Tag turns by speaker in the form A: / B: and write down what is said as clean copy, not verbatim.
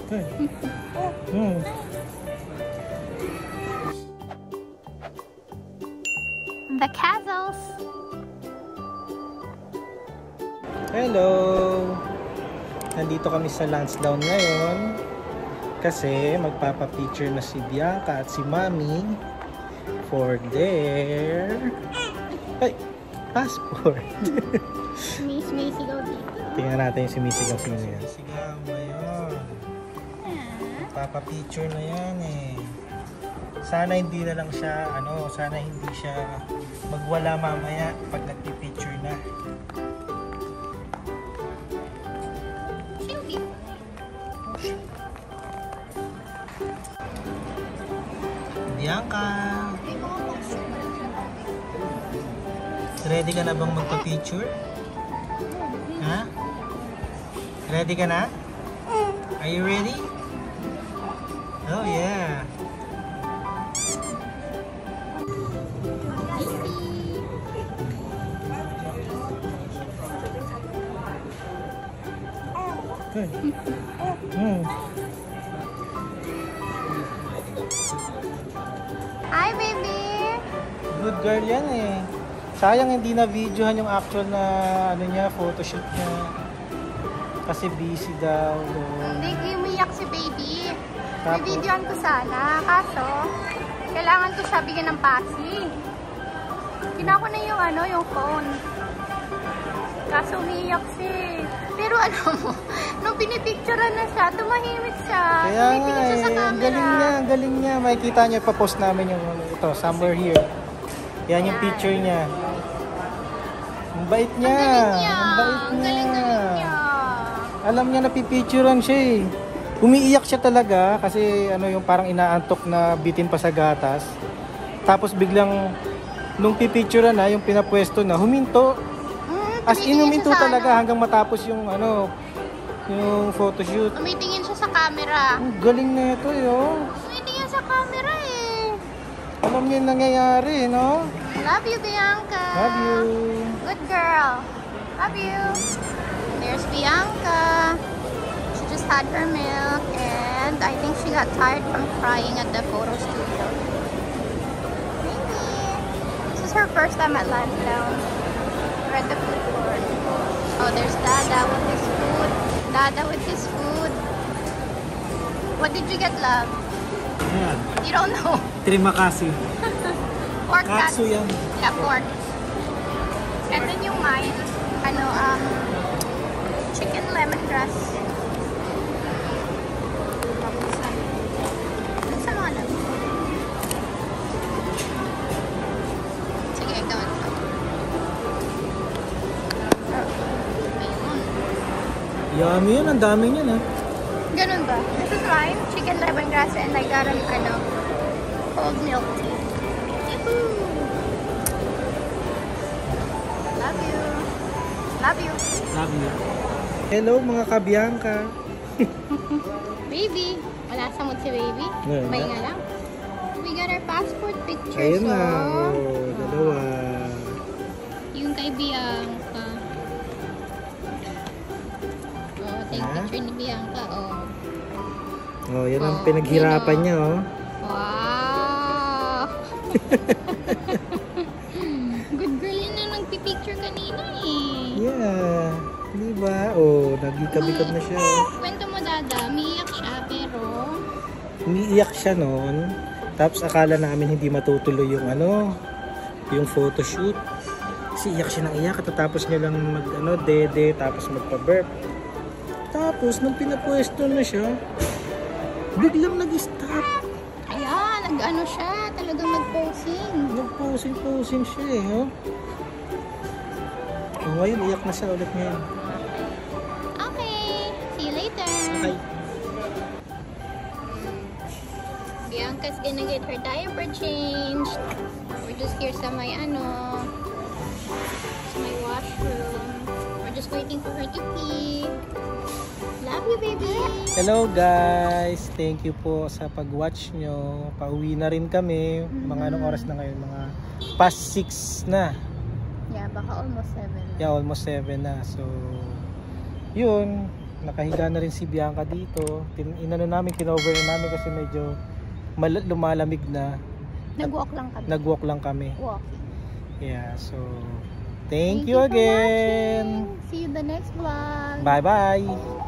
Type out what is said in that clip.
A: The castles.
B: Hello! Nandito kami sa Lansdowne ngayon kasi magpapapicture na si Bianca at si Mami for their passport.
A: Sumisigaw dito.
B: Tingnan natin yung sumisigaw sino yan. Sigaw ngayon. Magpapapicture na yan eh. Sana hindi na lang siya, sana hindi siya magwala mamaya pag nagpipicture na. Bianca! Ready ka na bang magpa-picture? Ha? Ready ka na? Are you ready? Oh yeah! Good.
A: Hi, baby!
B: Good girl yan eh. Sayang hindi na videohan yung actual na photoshoot niya. Kasi busy daw.
A: Hindi umiyak si baby.
B: Tapos?
A: Bibidyohan ko sana. Kaso, kailangan ko siya bigyan ng passing. Kinuha ko na yung phone. Kaso umiyak siya. Pero alam mo, nung pinipicturean na siya, tumahimik siya.
B: Kaya nga
A: siya sa
B: eh,
A: camera.
B: ang galing niya. Makikita niyo, pa-post namin yung ito, somewhere here. Yan yung picture niya. Ang bait niya.
A: Ang galing niya.
B: Alam niya na pipicturean siya eh. Umiiyak siya talaga kasi yung parang inaantok na bitin pa sa gatas. Tapos biglang nung pipicturean na, yung pinapwesto na, huminto. As in, huminto talaga hanggang matapos yung yung photoshoot.
A: Tumitingin siya sa camera.
B: Ang galing na ito
A: Tumitingin sa camera eh.
B: Alam niya yung nangyayari, no?
A: Love you, Bianca.
B: Love you.
A: Good girl. Love you. There's Bianca. She just had her milk and I think she got tired from crying at the photo studio. Maybe. This is her first time at Lansdowne. We're at the food court. Oh, there's Dada with his food. Dada with his food. What did you get, love?
B: Ayan.
A: You don't know.
B: Trimakasi.
A: Pork
B: Katsu yan.
A: Yeah, pork. And then yung mine, chicken lemongrass. Ano sa mga lang? Sige, gawin ko. Ayun.
B: Yummy yun. Ang dami niyan eh.
A: Ganun ba? This is mine, chicken lemongrass, and I got an, cold milk tea. Love you. Love you.
B: Love you. Hello mga ka-Bianca.
A: Baby. Wala sa mood si baby.
B: Meron
A: May
B: na.
A: nga lang. We got our passport pictures.
B: Ayun na. Dalawa.
A: Yung kay Bianca. Oh, take picture ni Bianca. Oh,
B: Yan ang pinaghirapan niya,
A: Wow! Good girl yun na nagpipicture kanina eh.
B: Yeah. Diba? Nagikabikab na siya.
A: Kwento mo, Dada. Umiiyak siya, pero...
B: Umiiyak siya noon. Tapos akala namin hindi matutuloy yung yung photoshoot. Kasi iyak siya ng iyak. Tapos niya lang dede, tapos magpa-burp. Tapos nung pinapwesto na siya, biglang nag-stop.
A: Ayan, nag-ano siya. Talagang nag-posing.
B: Nag-posing siya eh. Ngayon, iyak na siya ulit ngayon.
A: Okay. See you later.
B: Bye.
A: Bianca's gonna get her diaper changed. We're just here sa may sa may washroom. We're just waiting for her to pee. Love you, baby.
B: Hello guys. Thank you po sa pag-watch nyo. Pauwi na rin kami. Mga anong oras na ngayon? Mga past 6 na.
A: Yeah, baka almost 7.
B: Yeah, almost 7 na. So, yun. Nakahiga na rin si Bianca dito. Inano namin, kinover namin kasi medyo lumalamig na.
A: Nag-walk lang kami.
B: Nag-walk lang kami.
A: Walking.
B: Yeah, so thank you again.
A: For watching. See you in the next vlog.
B: Bye bye.